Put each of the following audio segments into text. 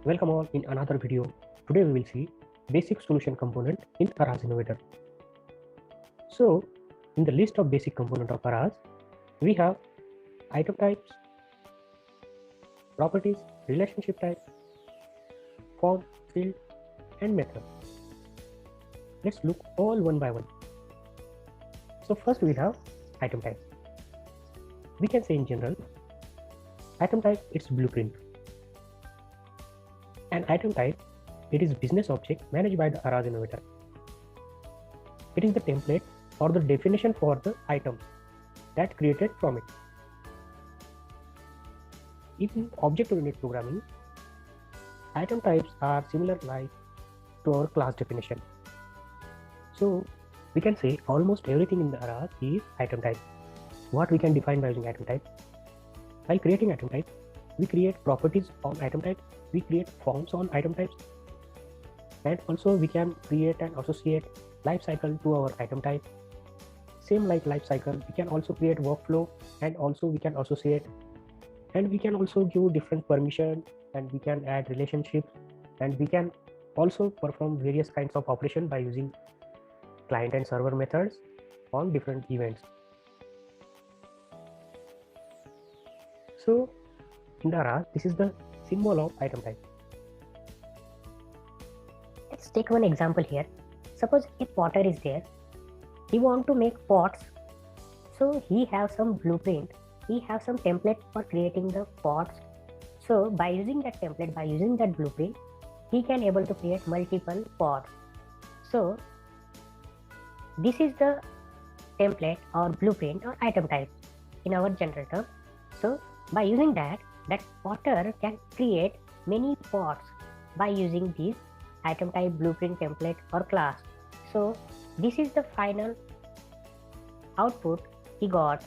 Welcome all in another video. Today we will see basic solution component in Aras Innovator. So in the list of basic component of Aras, we have item types, properties, relationship type, form, field and method. Let's look all one by one. So first we have item type. We can say in general, item type it's blueprint. An item type, it is business object managed by the Aras Innovator. It is the template or the definition for the item that created from it. In object-oriented programming, item types are similar like to our class definition. So we can say almost everything in the Aras is item type. What we can define by using item type? While creating item type, we create properties on item type, we create forms on item types, and also we can create and associate life cycle to our item type. Same like life cycle, we can also create workflow and also we can associate, and we can also give different permission, and we can add relationships, and we can also perform various kinds of operation by using client and server methods on different events. So in the Aras, this is the symbol of item type. Let's take one example here. Suppose a potter is there. He want to make pots. So he have some blueprint. He have some template for creating the pots. So by using that template, by using that blueprint, he can able to create multiple pots. So this is the template or blueprint or item type in our general term. So by using that potter can create many pots by using this item type, blueprint, template or class. So this is the final output he got,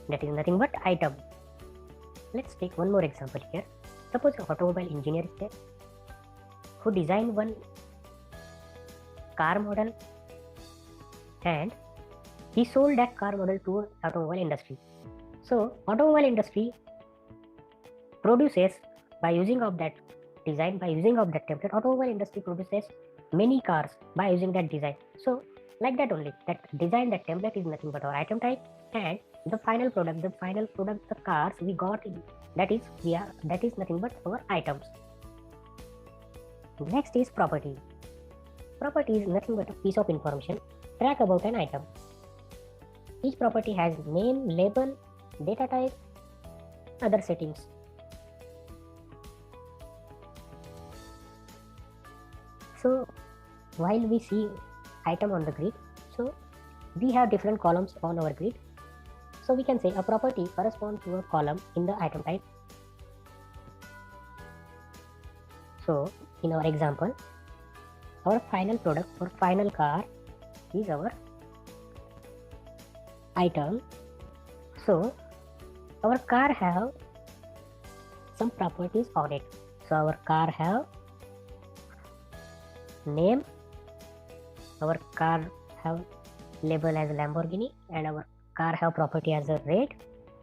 that is nothing but item. Let's take one more example here. Suppose an automobile engineer is there who designed one car model and he sold that car model to automobile industry. So automobile industry produces, by using of that design, by using of that template, automobile industry produces many cars by using that design. So like that only, that design, that template is nothing but our item type, and the final product, the cars we got in, that is nothing but our items. Next is property. Property is nothing but a piece of information track about an item. Each property has name, label, data type, other settings. So while we see item on the grid, so we have different columns on our grid. So we can say a property corresponds to a column in the item type. So in our example, our final product or final car is our item. So our car have some properties on it. So our car have name, our car have label as a Lamborghini, and our car have property as a red,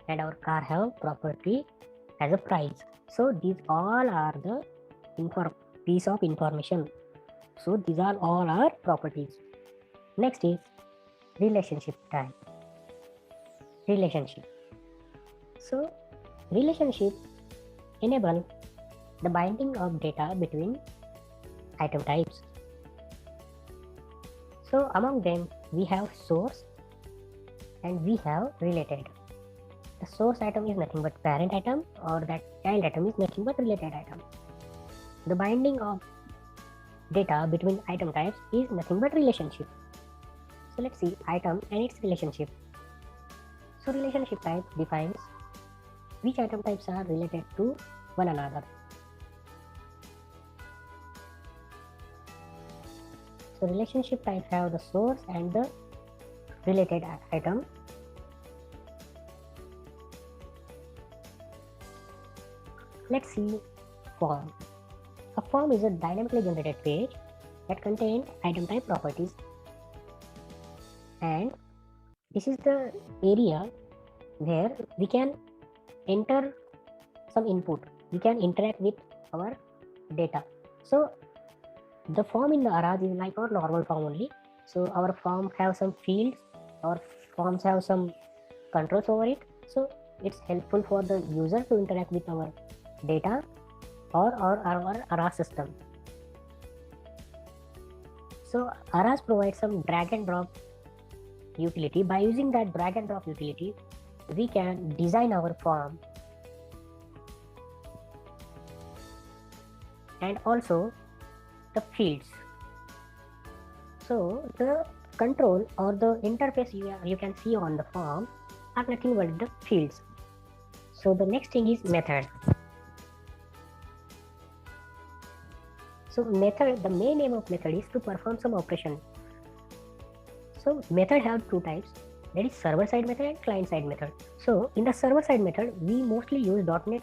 and our car have property as a price. So these all are the piece of information. So these are all our properties. Next is relationship type. Relationship. So relationship enable the binding of data between item types. So among them we have source and we have related. The source item is nothing but parent item, or that child item is nothing but related item. The binding of data between item types is nothing but relationship. So let's see item and its relationship. So relationship type defines which item types are related to one another. So relationship type have the source and the related item. Let's see form. A form is a dynamically generated page that contains item type properties, and this is the area where we can enter some input. We can interact with our data. So the form in the Aras is like our normal form only. So our form have some fields, our forms have some controls over it. So it's helpful for the user to interact with our data or our Aras system. So Aras provides some drag and drop utility. By using that drag and drop utility, we can design our form and also the fields. So the control or the interface you can see on the form are nothing but the fields. So the next thing is method. So method, the main aim of method is to perform some operation. So method have two types, that is server side method and client side method. So in the server side method, we mostly use .NET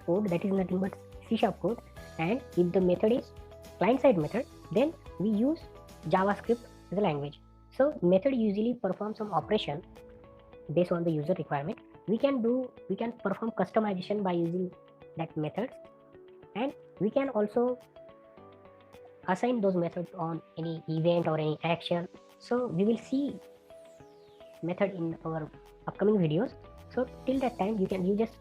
code, that is nothing but C# code, and if the method is client side method, then we use JavaScript as a language. So method usually performs some operation based on the user requirement. We can perform customization by using that methods, and we can also assign those methods on any event or any action. So we will see method in our upcoming videos. So till that time, you just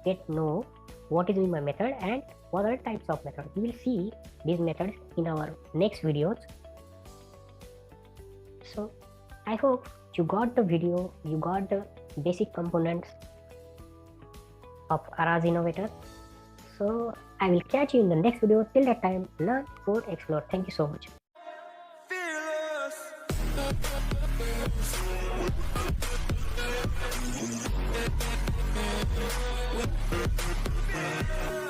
get know what is my method and what are types of methods. We will see these methods in our next videos. So I hope you got the video, you got the basic components of Aras Innovator. So I will catch you in the next video. Till that time, learn, code, explore. Thank you so much. Fearless.